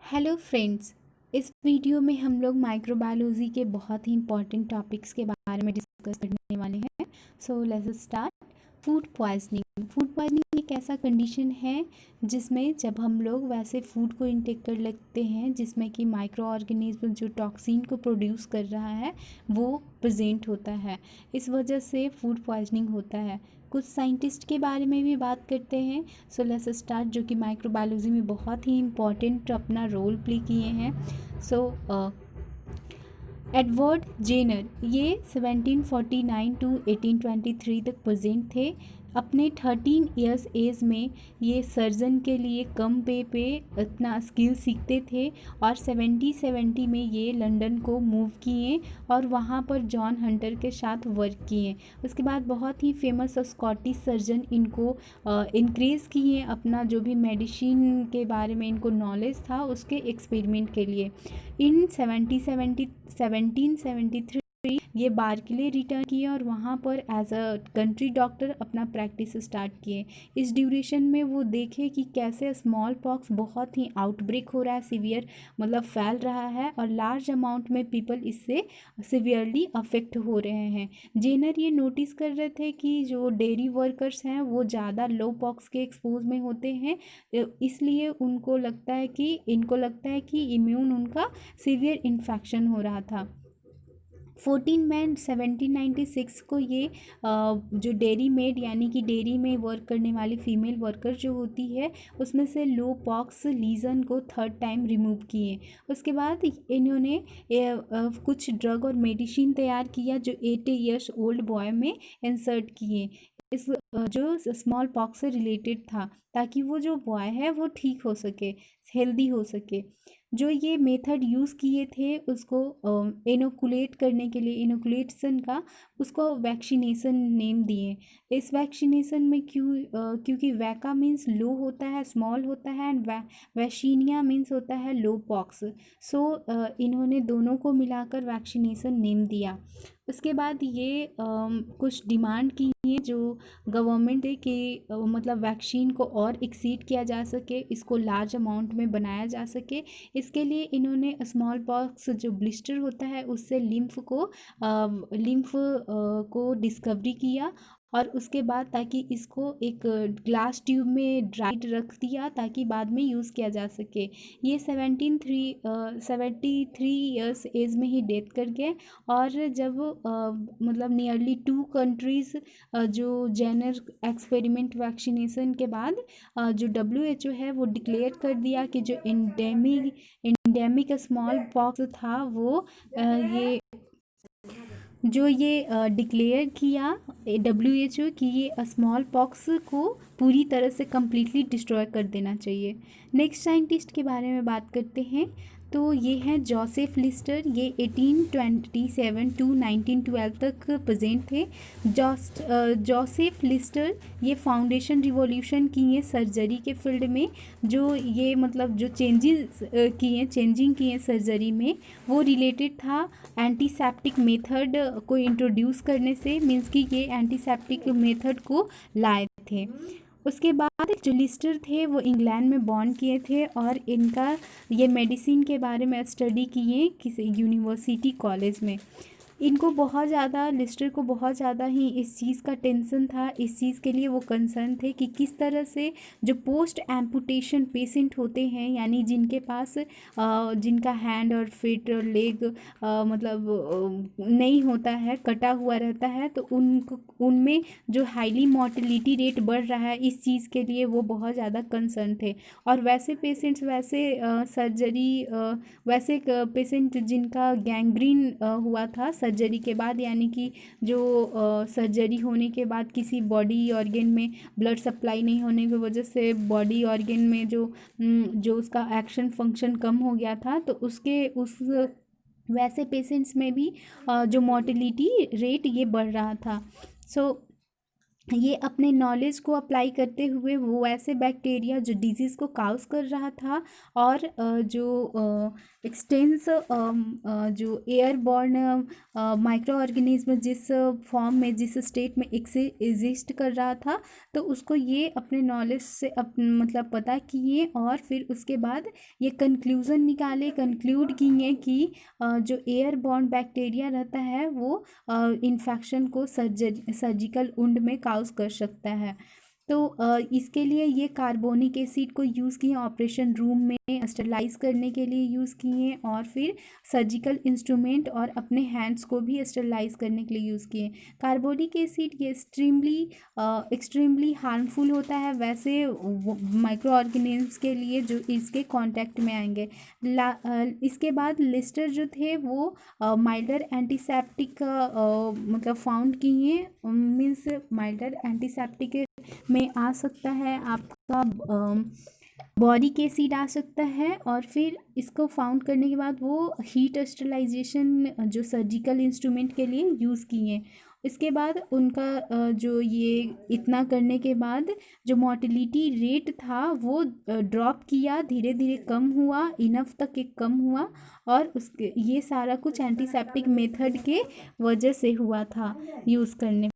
Hello friends. इस video में हम लोग माइक्रोबायोलॉजी के बहुत ही इंपॉर्टेंट टॉपिक्स के बारे में डिस्कस करने वाले हैं। So let's start. Food poisoning. Food poisoning एक ऐसा कंडीशन है जिसमें जब हम लोग वैसे फूड को इनटेक कर लेते हैं जिसमें कि माइक्रो ऑर्गेनिज्म जो टॉक्सिन को प्रोड्यूस कर रहा है वो प्रेजेंट होता है। इस वजह से फूड पॉइजनिंग होता है। कुछ साइंटिस्ट के बारे में भी बात करते हैं। सो लेट्स स्टार्ट, जो कि माइक्रोबायोलॉजी में बहुत ही इम्पॉर्टेंट अपना रोल प्ले किए हैं। सो एडवर्ड जेनर ये 1749 टू 1823 तक प्रेजेंट थे। अपने 13 इयर्स एज में ये सर्जन के लिए कम पे अपना स्किल सीखते थे और 70 में ये लंदन को मूव किए और वहाँ पर जॉन हंटर के साथ वर्क किए। उसके बाद बहुत ही फेमस स्कॉटिश सर्जन इनको इंक्रीज़ किए अपना जो भी मेडिसिन के बारे में इनको नॉलेज था उसके एक्सपेरिमेंट के लिए। इन 1773 ये बार के लिए रिटर्न किए और वहाँ पर एज अ कंट्री डॉक्टर अपना प्रैक्टिस स्टार्ट किए। इस ड्यूरेशन में वो देखे कि कैसे स्मॉल पॉक्स बहुत ही आउटब्रेक हो रहा है, सीवियर मतलब फैल रहा है और लार्ज अमाउंट में पीपल इससे सीवियरली अफेक्ट हो रहे हैं। जेनर ये नोटिस कर रहे थे कि जो डेयरी वर्कर्स हैं वो ज़्यादा लो पॉक्स के एक्सपोज में होते हैं, इसलिए इनको लगता है कि इम्यून उनका सीवियर इन्फेक्शन हो रहा था। 14 मई 1796 को ये जो डेयरी मेड यानी कि डेयरी में वर्क करने वाली फीमेल वर्कर जो होती है उसमें से लो पॉक्स लीजन को थर्ड टाइम रिमूव किए। उसके बाद इन्होंने कुछ ड्रग और मेडिसिन तैयार किया जो 8 इयर्स ओल्ड बॉय में इंसर्ट किए। इस जो स्मॉल पॉक्स से रिलेटेड था ताकि वो जो बॉय है वो ठीक हो सके, हेल्दी हो सके। जो ये मेथड यूज़ किए थे उसको इनोकुलेट करने के लिए, इनोकुलेशन का उसको वैक्सीनेशन नेम दिए। इस वैक्सीनेशन में क्योंकि वैका मीन्स लो होता है, स्मॉल होता है, एंड वैक्सीनिया मीन्स होता है लो पॉक्स। सो इन्होंने दोनों को मिलाकर वैक्सीनेशन नेम दिया। उसके बाद ये कुछ डिमांड की है जो गवर्नमेंट है कि मतलब वैक्सीन को और एक्सीड किया जा सके, इसको लार्ज अमाउंट में बनाया जा सके। इसके लिए इन्होंने स्मॉल पॉक्स जो ब्लिस्टर होता है उससे लिम्फ को डिस्कवरी किया और उसके बाद ताकि इसको एक ग्लास ट्यूब में ड्राइड रख दिया ताकि बाद में यूज़ किया जा सके। ये 73 ईयर्स एज में ही डेथ कर गए। और जब मतलब नियरली 2 कंट्रीज़ जो जेनर एक्सपेरिमेंट वैक्सीनेशन के बाद जो WHO है वो डिक्लेयर कर दिया कि जो इंडेमिक स्मॉल पॉक्स था वो ये डिक्लेयर किया WHO कि ये स्मॉल पॉक्स को पूरी तरह से कम्प्लीटली डिस्ट्रॉय कर देना चाहिए। नेक्स्ट साइंटिस्ट के बारे में बात करते हैं तो ये हैं जोसेफ लिस्टर। ये 1827 टू 1912 तक प्रेजेंट थे। जोसेफ लिस्टर ये फाउंडेशन रिवॉल्यूशन किए सर्जरी के फील्ड में। जो ये मतलब जो चेंजिंग किए सर्जरी में वो रिलेटेड था एंटीसेप्टिक मेथड को इंट्रोड्यूस करने से, मीन्स कि ये एंटीसेप्टिक मेथड को लाए थे। उसके बाद जो लिस्टर थे वो इंग्लैंड में बॉर्न किए थे और इनका ये मेडिसिन के बारे में स्टडी किए किसी यूनिवर्सिटी कॉलेज में। इनको बहुत ज़्यादा लिस्टर को बहुत ज़्यादा ही इस चीज़ का टेंशन था, इस चीज़ के लिए वो कंसर्न थे कि किस तरह से जो पोस्ट एम्पुटेशन पेशेंट होते हैं यानी जिनके पास जिनका हैंड और फीट और लेग मतलब नहीं होता है, कटा हुआ रहता है, तो उनमें जो हाईली मोर्टेलिटी रेट बढ़ रहा है इस चीज़ के लिए वो बहुत ज़्यादा कंसर्न थे। और वैसे पेशेंट्स वैसे पेशेंट जिनका गैंग्रीन हुआ था सर्जरी के बाद, यानी कि जो सर्जरी होने के बाद किसी बॉडी ऑर्गन में ब्लड सप्लाई नहीं होने की वजह से बॉडी ऑर्गन में जो उसका एक्शन फंक्शन कम हो गया था, तो वैसे पेशेंट्स में भी जो मोर्टेलिटी रेट ये बढ़ रहा था। सो ये अपने नॉलेज को अप्लाई करते हुए वो ऐसे बैक्टीरिया जो डिजीज़ को काउज कर रहा था और जो एक्सटेंस जो एयरबॉर्न माइक्रो ऑर्गेनिज्म जिस फॉर्म में जिस स्टेट में एग्जिस्ट कर रहा था, तो उसको ये अपने नॉलेज से मतलब पता किए और फिर उसके बाद ये कंक्लूड किए कि जो एयरबॉर्न बैक्टीरिया रहता है वो इन्फेक्शन को सर्जिकल वुंड में काउज कर सकता है। तो इसके लिए ये कार्बोनिक एसिड को यूज़ किए ऑपरेशन रूम में स्टरलाइज करने के लिए यूज़ किए और फिर सर्जिकल इंस्ट्रूमेंट और अपने हैंड्स को भी स्टरलाइज करने के लिए यूज़ किए। कार्बोनिक एसिड ये एक्सट्रीमली हार्मफुल होता है वैसे माइक्रो ऑर्गेनिज्म्स के लिए जो इसके कांटेक्ट में आएंगे। इसके बाद लिस्टर जो थे वो माइल्डर एंटीसेप्टिक मतलब फाउंड किए। मीन्स माइल्डर एंटीसेप्टिक में आ सकता है आपका बॉरिक एसिड आ सकता है और फिर इसको फाउंड करने के बाद वो हीट स्टरलाइजेशन जो सर्जिकल इंस्ट्रूमेंट के लिए यूज़ किए। इसके बाद उनका जो ये इतना करने के बाद जो मोर्टेलिटी रेट था वो ड्रॉप किया, धीरे धीरे कम हुआ, इनफ तक एक कम हुआ और उसके ये सारा कुछ एंटीसेप्टिक मेथड के वजह से हुआ था यूज़ करने।